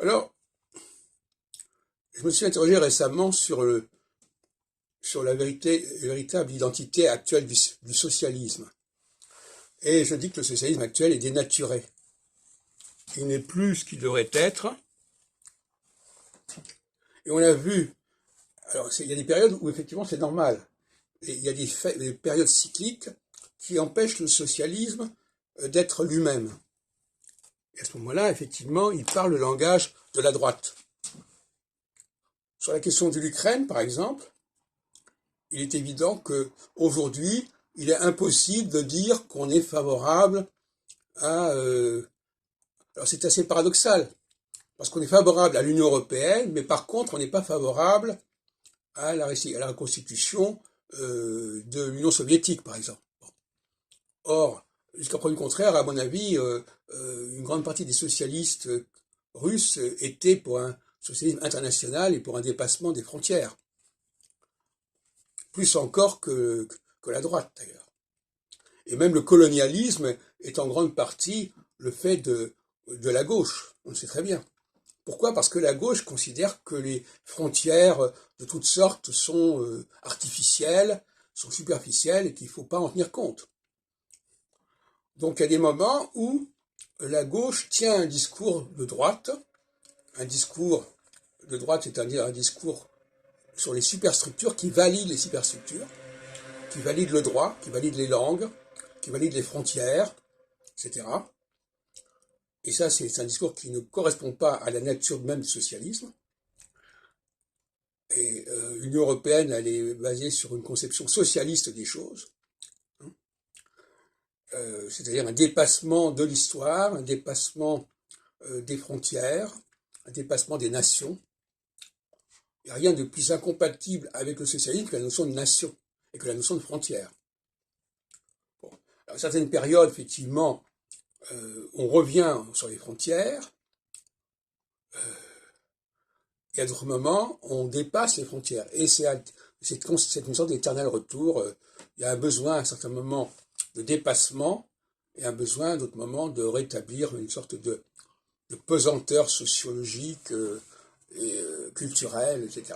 Alors, je me suis interrogé récemment sur la véritable identité actuelle du socialisme. Et je dis que le socialisme actuel est dénaturé. Il n'est plus ce qu'il devrait être. Et on a vu, alors il y a des périodes où effectivement c'est normal. Et il y a des périodes cycliques qui empêchent le socialisme d'être lui-même. Et à ce moment-là, effectivement, il parle le langage de la droite. Sur la question de l'Ukraine, par exemple, il est évident qu'aujourd'hui, il est impossible de dire qu'on est favorable à... Alors c'est assez paradoxal, parce qu'on est favorable à l'Union européenne, mais par contre, on n'est pas favorable à la reconstitution de l'Union soviétique, par exemple. Or, jusqu'à preuve du contraire, à mon avis, une grande partie des socialistes russes étaient pour un socialisme international et pour un dépassement des frontières. Plus encore que la droite, d'ailleurs. Et même le colonialisme est en grande partie le fait de la gauche, on le sait très bien. Pourquoi? Parce que la gauche considère que les frontières de toutes sortes sont artificielles, sont superficielles et qu'il ne faut pas en tenir compte. Donc il y a des moments où la gauche tient un discours de droite, c'est-à-dire un discours sur les superstructures qui valide les superstructures, qui valide le droit, qui valide les langues, qui valide les frontières, etc. Et ça, c'est un discours qui ne correspond pas à la nature même du socialisme. Et l'Union européenne, elle est basée sur une conception socialiste des choses, c'est-à-dire un dépassement de l'histoire, un dépassement des frontières, un dépassement des nations. Il n'y a rien de plus incompatible avec le socialisme que la notion de nation et que la notion de frontière. Bon. Alors, à certaines périodes, effectivement, on revient sur les frontières, et à d'autres moments, on dépasse les frontières. Et c'est une sorte d'éternel retour. Il y a un besoin à un certain moment de dépassement et un besoin à d'autres moments de rétablir une sorte de pesanteur sociologique et culturelle, etc.